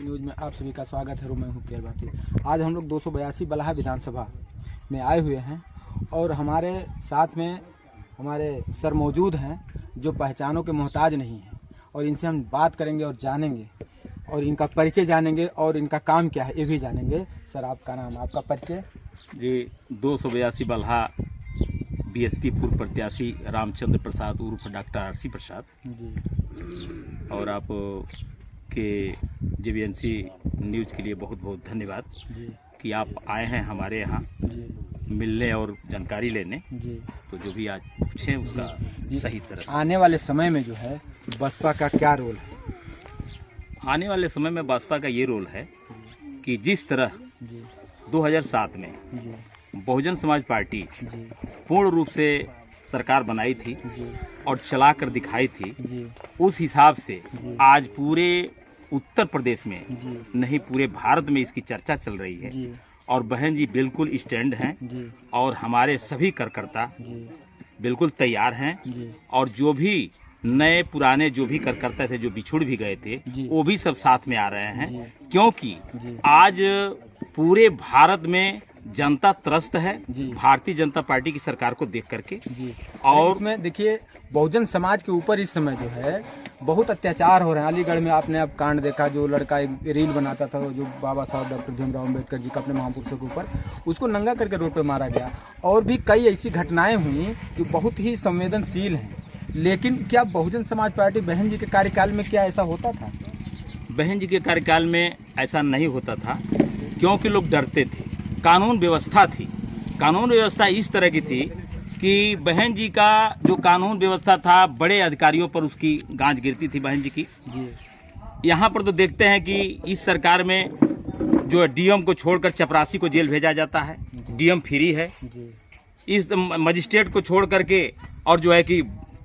News में आप सभी का स्वागत है। मैं हूँ केल भाटी। आज हम लोग 282 बलहा विधानसभा में आए हुए हैं और हमारे साथ में हमारे सर मौजूद हैं जो पहचानों के मोहताज नहीं हैं, और इनसे हम बात करेंगे और जानेंगे और इनका परिचय जानेंगे और इनका काम क्या है ये भी जानेंगे। सर, आपका नाम, आपका परिचय? जी, 282 बलहा बीएसपी पूर्व प्रत्याशी रामचंद्र प्रसाद उर्फ डॉक्टर आरसी प्रसाद जी। और आप के जेबीएनसी न्यूज़ के लिए बहुत बहुत धन्यवाद जी कि आप आए हैं हमारे यहाँ जी मिलने और जानकारी लेने। जी। तो जो भी आज पूछें उसका सही तरह से। आने वाले समय में जो है बसपा का क्या रोल है? आने वाले समय में बसपा का ये रोल है कि जिस तरह जी 2007 में जी बहुजन समाज पार्टी जी पूर्ण रूप से सरकार बनाई थी जी और चला कर दिखाई थी, जी उस हिसाब से जी। आज पूरे उत्तर प्रदेश में जी नहीं पूरे भारत में इसकी चर्चा चल रही है। जी और बहन जी बिल्कुल स्टैंड हैं जी और हमारे सभी कार्यकर्ता जी बिल्कुल तैयार हैं। जी और जो भी नए पुराने जो भी कार्यकर्ता थे जो बिछुड़ भी गए थे जी। वो भी सब साथ में आ रहे हैं, जी। क्योंकि जी आज पूरे भारत में जनता त्रस्त है जी। भारतीय जनता पार्टी की सरकार को देख करके। जी। और इसमें देखिए, बहुजन समाज के ऊपर इस समय जो है बहुत अत्याचार हो रहे हैं। अलीगढ़ में आपने अब कांड देखा, जो लड़का एक रील बनाता था जो बाबा साहब डॉक्टर भीमराव अम्बेडकर जी का अपने महापुरुषों के ऊपर, उसको नंगा करके रोड पे मारा गया। और भी कई ऐसी घटनाएं हुई जो बहुत ही संवेदनशील हैं। लेकिन क्या बहुजन समाज पार्टी बहन जी के कार्यकाल में क्या ऐसा होता था? बहन जी के कार्यकाल में ऐसा नहीं होता था, क्योंकि लोग डरते थे। कानून व्यवस्था थी, कानून व्यवस्था इस तरह की थी कि बहन जी का जो कानून व्यवस्था था, बड़े अधिकारियों पर उसकी गांज गिरती थी बहन जी की। जी यहाँ पर तो देखते हैं कि इस सरकार में जो डीएम को छोड़कर चपरासी को जेल भेजा जाता है, डीएम फ्री है। जी इस मजिस्ट्रेट को छोड़ करके और जो है कि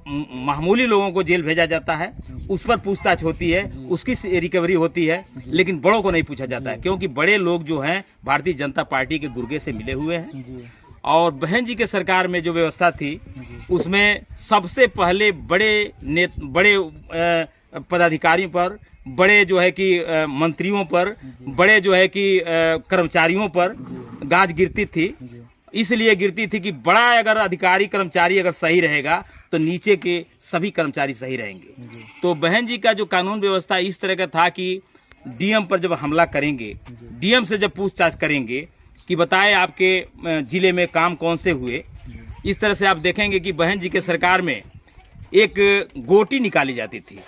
मामूली लोगों को जेल भेजा जाता है, उस पर पूछताछ होती है, उसकी रिकवरी होती है, लेकिन बड़ों को नहीं पूछा जाता है, क्योंकि बड़े लोग जो हैं भारतीय जनता पार्टी के गुर्गे से मिले हुए हैं। जी और बहन जी के सरकार में जो व्यवस्था थी उसमें सबसे पहले बड़े पदाधिकारियों पर, बड़े जो है कि मंत्रियों पर, बड़े जो है कि कर्मचारियों पर गाज गिरती थी। इसलिए गिरती थी कि बड़ा अगर अधिकारी कर्मचारी अगर सही रहेगा तो नीचे के सभी कर्मचारी सही रहेंगे। तो बहन जी का जो कानून व्यवस्था इस तरह का था कि डीएम पर जब हमला करेंगे, डीएम से जब पूछताछ करेंगे कि बताएं आपके जिले में काम कौन से हुए, इस तरह से आप देखेंगे कि बहन जी के सरकार में एक गोटी निकाली जाती थी।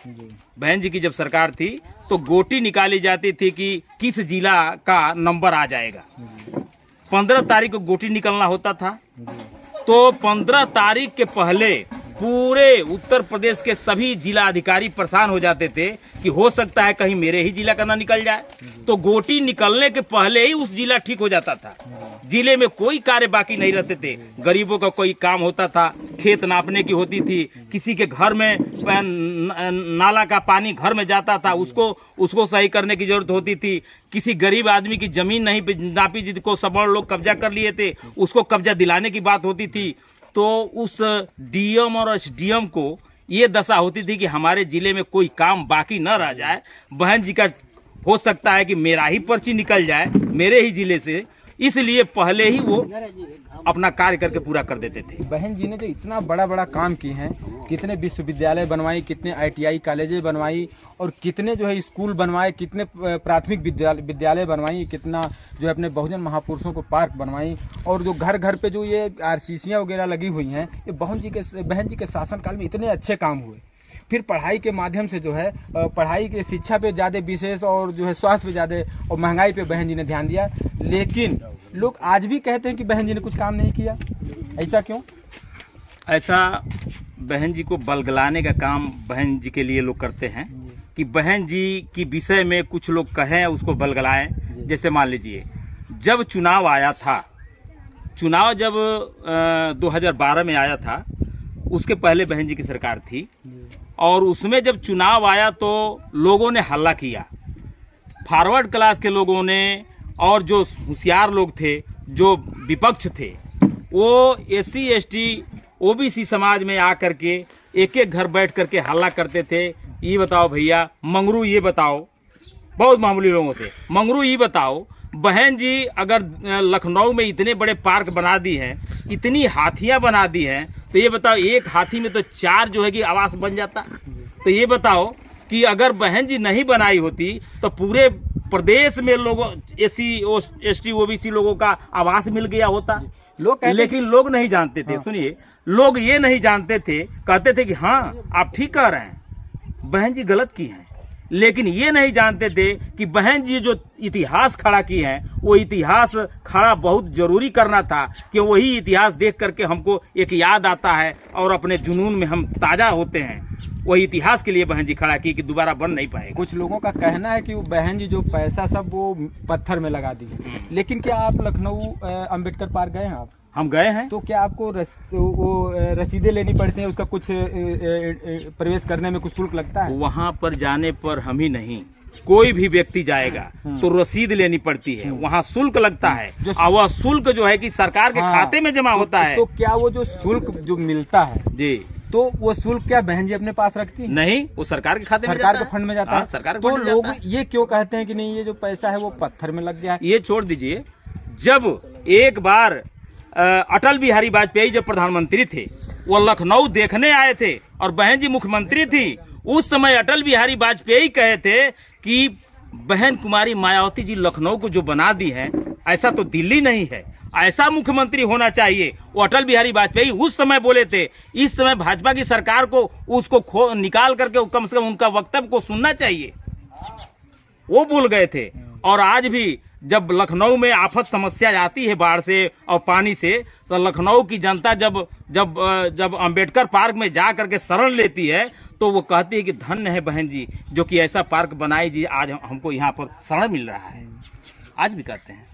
बहन जी की जब सरकार थी तो गोटी निकाली जाती थी कि किस जिला का नंबर आ जाएगा। 15 तारीख को गोटी निकलना होता था, तो 15 तारीख के पहले पूरे उत्तर प्रदेश के सभी जिला अधिकारी परेशान हो जाते थे कि हो सकता है कहीं मेरे ही जिला का ना निकल जाए। तो गोटी निकलने के पहले ही उस जिला ठीक हो जाता था। जिले में कोई कार्य बाकी नहीं रहते थे। गरीबों का कोई काम होता था, खेत नापने की होती थी, किसी के घर में नाला का पानी घर में जाता था, उसको सही करने की जरूरत होती थी। किसी गरीब आदमी की जमीन नहीं नापी जिसको सवर्ण लोग कब्जा कर लिए थे, उसको कब्जा दिलाने की बात होती थी। तो उस डीएम और एसडीएम को ये दशा होती थी कि हमारे जिले में कोई काम बाकी न रह जाए। बहन जी का हो सकता है कि मेरा ही पर्ची निकल जाए मेरे ही जिले से, इसलिए पहले ही वो अपना कार्य करके पूरा कर देते थे। बहन जी ने जो इतना बड़ा बड़ा काम किए हैं, कितने विश्वविद्यालय बनवाई, कितने आईटीआई कॉलेजें बनवाई और कितने जो है स्कूल बनवाए, कितने प्राथमिक विद्यालय बनवाई, कितना जो है अपने बहुजन महापुरुषों को पार्क बनवाई, और जो घर घर पे जो ये आरसीसियां वगैरह लगी हुई हैं, ये बहन जी के शासनकाल में इतने अच्छे काम हुए। फिर पढ़ाई के माध्यम से जो है पढ़ाई के शिक्षा पे ज़्यादा विशेष और जो है स्वास्थ्य पे ज़्यादा और महंगाई पे बहन जी ने ध्यान दिया। लेकिन लोग आज भी कहते हैं कि बहन जी ने कुछ काम नहीं किया। ऐसा क्यों? ऐसा बहन जी को बलगलाने का काम बहन जी के लिए लोग करते हैं कि बहन जी की विषय में कुछ लोग कहें उसको बलगलाएं। जैसे मान लीजिए जब चुनाव आया था, चुनाव जब 2012 में आया था, उसके पहले बहन जी की सरकार थी, और उसमें जब चुनाव आया तो लोगों ने हल्ला किया। फॉरवर्ड क्लास के लोगों ने और जो होशियार लोग थे, जो विपक्ष थे, वो एससी एसटी ओबीसी समाज में आकर के एक एक घर बैठ करके हल्ला करते थे। ये बताओ भैया मंगरू, ये बताओ बहुत मामूली लोगों से। मंगरू ये बताओ बहन जी, अगर लखनऊ में इतने बड़े पार्क बना दी हैं, इतनी हाथियां बना दी हैं, तो ये बताओ एक हाथी में तो 4 जो है कि आवास बन जाता। तो ये बताओ कि अगर बहन जी नहीं बनाई होती तो पूरे प्रदेश में लोगों SC OBC लोगों का आवास मिल गया होता। लेकिन लोग नहीं जानते थे। सुनिए, लोग ये नहीं जानते थे, कहते थे कि हाँ आप ठीक कह रहे हैं, बहन जी गलत की हैं, लेकिन ये नहीं जानते थे कि बहन जी जो इतिहास खड़ा की है, वो इतिहास खड़ा बहुत जरूरी करना था कि वही इतिहास देख करके हमको एक याद आता है और अपने जुनून में हम ताजा होते हैं। वही इतिहास के लिए बहन जी खड़ा की कि दोबारा बन नहीं पाएगा। कुछ लोगों का कहना है कि वो बहन जी जो पैसा सब वो पत्थर में लगा दी है। लेकिन क्या आप लखनऊ अंबेडकर पार्क गए हैं? आप? हम गए हैं। तो क्या आपको रसीदें लेनी पड़ती हैं? उसका कुछ प्रवेश करने में कुछ शुल्क लगता है? वहाँ पर जाने पर हम ही नहीं, कोई भी व्यक्ति जाएगा तो रसीद लेनी पड़ती है, वहाँ शुल्क लगता है। और वह शुल्क जो है कि सरकार के खाते में जमा होता है। तो क्या वो जो शुल्क जो मिलता है जी, तो वो शुल्क क्या बहन जी अपने पास रखती है? नहीं, वो सरकार के खाते में, सरकार के फंड में जाता है। सरकार तो लोग ये क्यों कहते हैं कि नहीं ये जो पैसा है वो पत्थर में लग गया है? ये छोड़ दीजिए, जब एक बार अटल बिहारी वाजपेयी जब प्रधानमंत्री थे, वो लखनऊ देखने आए थे और बहन जी मुख्यमंत्री थी। उस समय अटल बिहारी वाजपेयी कहे थे कि बहन कुमारी मायावती जी लखनऊ को जो बना दी है, ऐसा तो दिल्ली नहीं है, ऐसा मुख्यमंत्री होना चाहिए। वो अटल बिहारी वाजपेयी उस समय बोले थे। इस समय भाजपा की सरकार को उसको निकाल करके कम से कम उनका वक्तव्य को सुनना चाहिए। वो भूल गए थे। और आज भी जब लखनऊ में आफत समस्या आती है बाढ़ से और पानी से, तो लखनऊ की जनता जब अंबेडकर पार्क में जा करके शरण लेती है, तो वो कहती है कि धन्य है बहन जी जो कि ऐसा पार्क बनाई जी, आज हमको यहाँ पर शरण मिल रहा है। आज भी कहते हैं।